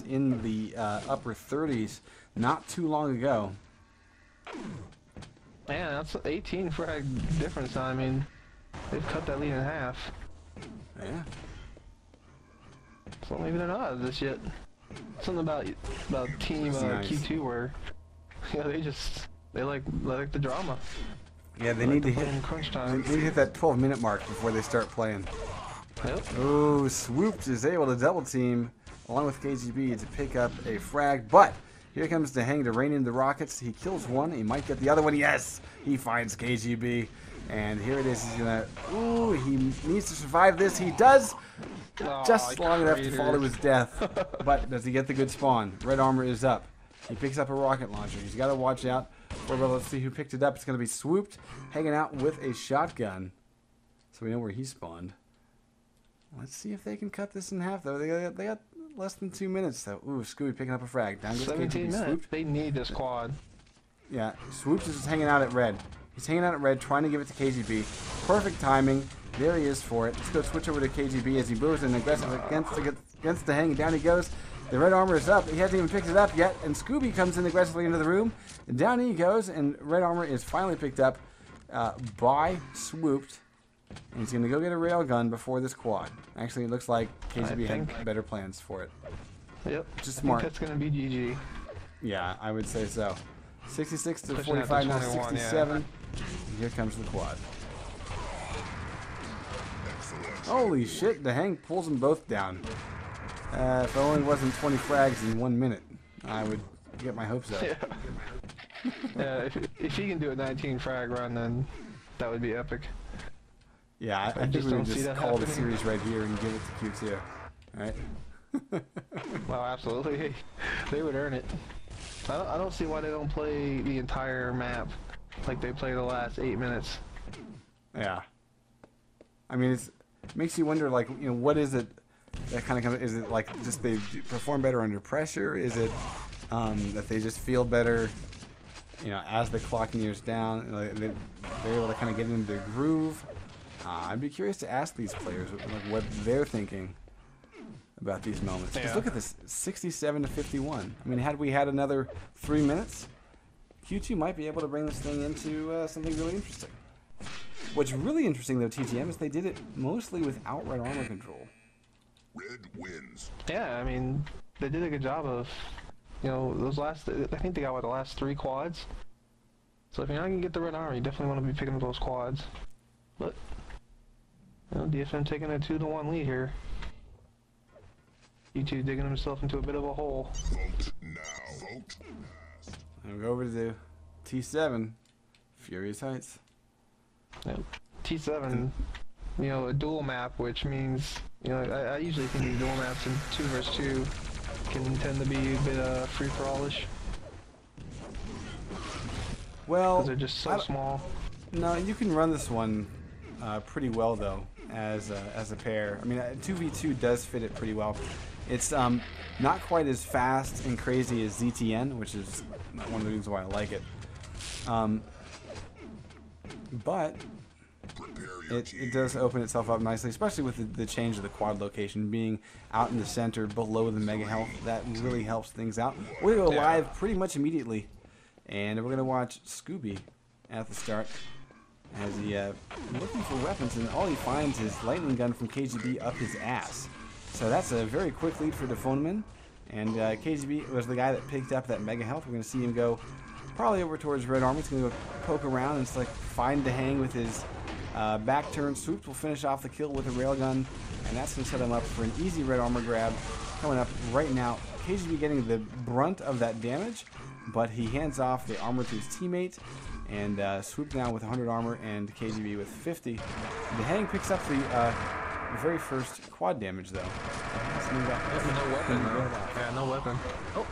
in the upper 30s not too long ago. Man, that's 18 frag difference. I mean, they've cut that lead in half. Yeah. So maybe they're not out of this yet. Something about team Nice. Q2 where they like the drama. Yeah, they need to hit. In crunch time. They need to hit that 12-minute mark before they start playing. Yep. Oh, Swooped is able to double team along with KGB to pick up a frag, but here comes the Hang to rain in the rockets. He kills one. He might get the other one. Yes, he finds KGB, and here it is. He's gonna. Ooh, he needs to survive this. He does. Just long enough to fall to his death. But does he get the good spawn? Red armor is up. He picks up a rocket launcher. He's got to watch out. Well, let's see who picked it up. It's going to be Swooped, hanging out with a shotgun. So we know where he spawned. Let's see if they can cut this in half, though. They got less than 2 minutes, though. Ooh, Scooby picking up a frag. Down goes 17 minutes. Swooped. They need this quad. Yeah, Swoops is just hanging out at red. He's hanging out at red, trying to give it to KGB. Perfect timing. There he is for it. Let's go switch over to KGB as he moves in aggressive against the Hang. Down he goes. The red armor is up. He hasn't even picked it up yet. And Scooby comes in aggressively into the room. And down he goes. And red armor is finally picked up by Swooped. And he's going to go get a railgun before this quad. Actually, it looks like KGB had better plans for it. Yep. Just smart. I think that's going to be GG. Yeah, I would say so. 66 to Pushing 45, now 21, 67. yeah. And here comes the quad. Holy shit, the Hang pulls them both down. If it only wasn't 20 frags in 1 minute, I would get my hopes up. Yeah. Yeah, if he can do a 19 frag run, then that would be epic. Yeah, I think we would just call the series right here and give it to Q2. Alright? Well, absolutely. They would earn it. I don't see why they don't play the entire map like they play the last 8 minutes. Yeah. I mean, it makes you wonder, like, you know, what is it that kind of is it like just they perform better under pressure? Is it that they just feel better, you know, as the clock nears down? Like, they're able to kind of get into their groove. I'd be curious to ask these players like what they're thinking about these moments. Because look at this, 67 to 51. I mean, had we had another 3 minutes, Q2 might be able to bring this thing into something really interesting. What's really interesting, though, TTM, is they did it mostly without red armor control. Red wins. Yeah, I mean, they did a good job of, you know, those last, I think they got, what, the last 3 quads? So if you're not going to get the red armor, you definitely want to be picking up those quads. But, you know, DFM taking a 2-1 lead here. Q2 digging himself into a bit of a hole. Vote now. Vote. And we go over to T7, Furious Heights. Yep. T7, you know, a dual map, which means, you know, I usually think these dual maps in 2 vs 2 can tend to be a bit free-for-all-ish. Well, because they're just so small. No, you can run this one pretty well, though, as a pair. I mean, 2v2 does fit it pretty well. It's not quite as fast and crazy as ZTN, which is one of the reasons why I like it. But it does open itself up nicely, especially with the change of the quad location being out in the center below the mega health. That really helps things out. We're going to go live pretty much immediately, and we're going to watch Scooby at the start as he looking for weapons, and all he finds is lightning gun from KGB up his ass. So that's a very quick lead for Defoneman, and KGB was the guy that picked up that mega health. We're going to see him go probably over towards red armor. He's going to go poke around and like find the Hang with his back turn. Swooped will finish off the kill with a railgun, and that's going to set him up for an easy red armor grab coming up right now. KGB getting the brunt of that damage, but he hands off the armor to his teammate, and Swoop now with 100 armor and KGB with 50. The Hang picks up the very first quad damage, though. No weapon, though. Yeah, no weapon. Oh,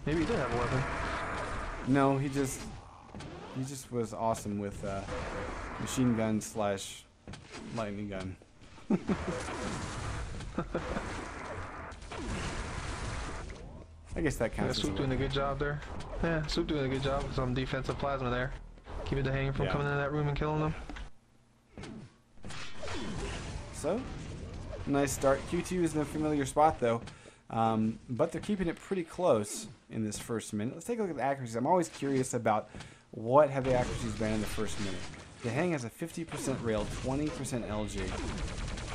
maybe he did have a weapon. No, he just was awesome with machine gun / lightning gun. I guess that counts. Swoop doing a good job there. Yeah, Swoop doing a good job with some defensive plasma there. Keep it the Hang from coming into that room and killing them. So, nice start. Q2 is in a familiar spot, though. But they're keeping it pretty close in this first minute. Let's take a look at the accuracies. I'm always curious about what have the accuracies been in the first minute. The Hang has a 50% rail, 20% LG.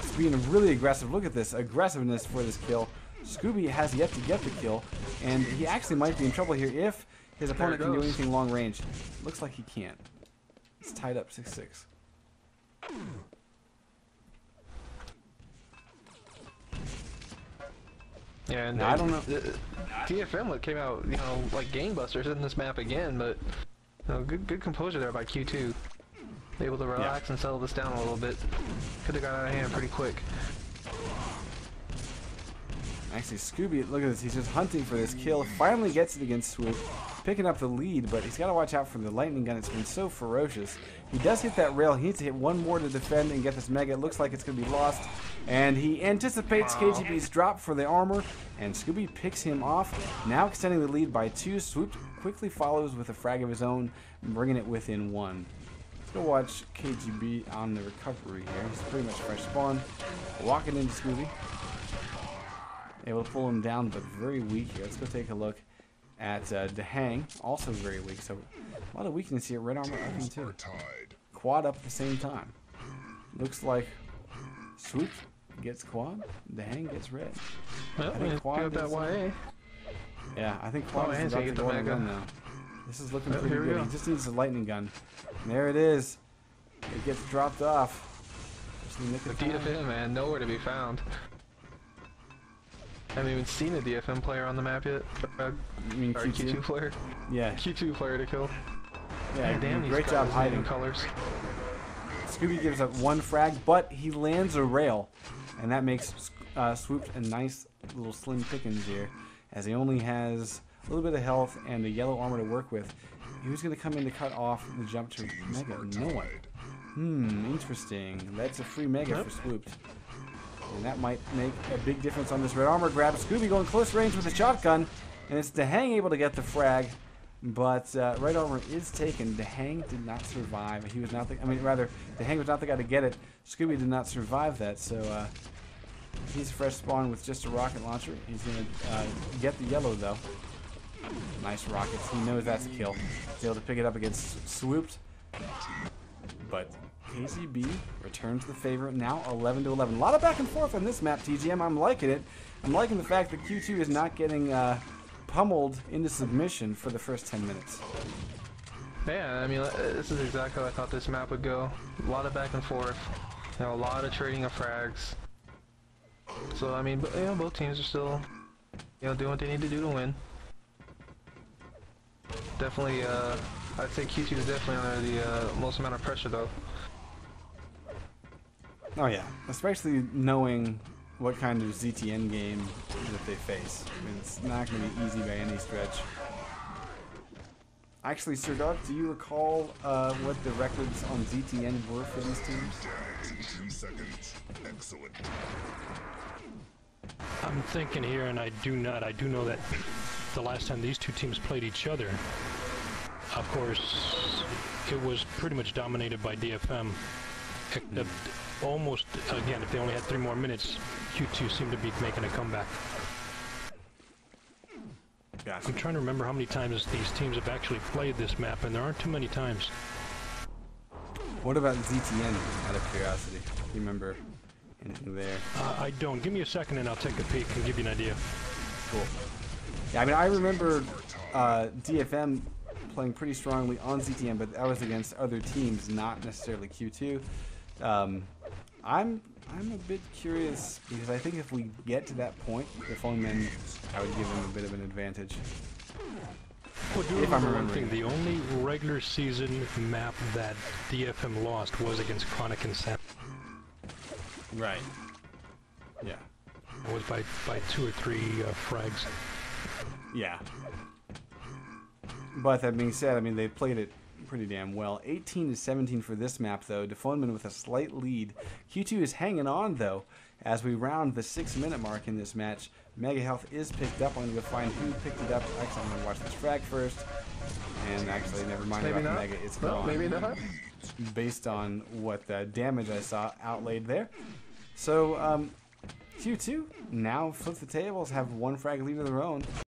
It's being really aggressive. Look at this aggressiveness for this kill. Scooby has yet to get the kill, and he actually might be in trouble here if his opponent can do anything long range. Looks like he can't. It's tied up 6-6. Yeah, and now, I don't know. DFM came out, you know, like gangbusters in this map again, but you know, good composure there by Q2. Able to relax and settle this down a little bit. Could have got out of hand pretty quick. Actually, Scooby, look at this. He's just hunting for this kill. Finally gets it against Swoop, picking up the lead, but he's got to watch out for the lightning gun. It's been so ferocious. He does hit that rail. He needs to hit one more to defend and get this mega. It looks like it's going to be lost. And he anticipates KGB's drop for the armor, and Scooby picks him off, now extending the lead by 2. Swoop quickly follows with a frag of his own, bringing it within 1. Let's go watch KGB on the recovery here. He's pretty much fresh spawn. Walking into Scooby. Able to pull him down, but very weak here. Let's go take a look at Dehang, also very weak. So a lot of weakness here. Red armor upping too. Quad up at the same time. Looks like Swoop gets quad, Dehang gets red. Well, I think quad that YA. Yeah, I think quad is about to go on a run now. This is looking pretty good. He just needs a lightning gun. And there it is. It gets dropped off. The DFM, man, nowhere to be found. I haven't even seen a DFM player on the map yet. You mean or Q2? Q2 player? Yeah. Q2 player to kill. Yeah, damn, great job hiding. Colors. Scooby gives up 1 frag, but he lands a rail. And that makes Swoop a nice little slim pickings here, as he only has a little bit of health and a yellow armor to work with. Who's going to come in to cut off the jump to Mega? No one. Interesting. That's a free Mega for Swoop. And that might make a big difference on this red armor grab. Scooby going close range with a shotgun. And it's Dehang able to get the frag. But red armor is taken. Dehang did not survive. He was not the, Dehang was not the guy to get it. Scooby did not survive that. So he's fresh spawn with just a rocket launcher. He's going to get the yellow though. Nice rockets. He knows that's a kill. He's able to pick it up against Swooped. But KGB returns the favorite now 11-11. A lot of back and forth on this map, TGM. I'm liking it. I'm liking the fact that Q2 is not getting pummeled into submission for the first 10 minutes. Yeah, I mean, this is exactly how I thought this map would go. A lot of back and forth. You know, a lot of trading of frags. So, I mean, you know, both teams are still, you know, doing what they need to do to win. Definitely, I'd say Q2 is definitely under the most amount of pressure, though. Oh yeah, especially knowing what kind of ZTN game that they face. I mean, it's not going to be easy by any stretch. Actually, Sir Dog, do you recall what the records on ZTN were for these teams? 2 seconds. Excellent. I'm thinking here, and I do know that the last time these two teams played each other, of course, it was pretty much dominated by DFM. Almost, again, if they only had 3 more minutes, Q2 seemed to be making a comeback. Gotcha. I'm trying to remember how many times these teams have actually played this map, and there aren't too many times. What about ZTN, out of curiosity? Do you remember anything there? I don't. Give me a second and I'll take a peek and give you an idea. Cool. Yeah, I mean, I remember DFM playing pretty strongly on ZTN, but that was against other teams, not necessarily Q2. I'm a bit curious, because I think if we get to that point, if only then I would give them a bit of an advantage. Well, do remember one thing, the only regular season map that DFM lost was against Chronic and Sam. Right. Yeah. It was by 2 or 3 frags. Yeah. But that being said, I mean, they played it pretty damn well. 18-17 for this map, though. Defonman with a slight lead. Q2 is hanging on, though, as we round the 6-minute mark in this match. Mega Health is picked up. I'm going to go find who picked it up. Actually, I'm going to watch this frag first. And actually, never mind about the Mega. It's gone. Maybe not. Based on what damage I saw outlaid there. So, Q2 now flip the tables, have one frag lead of their own.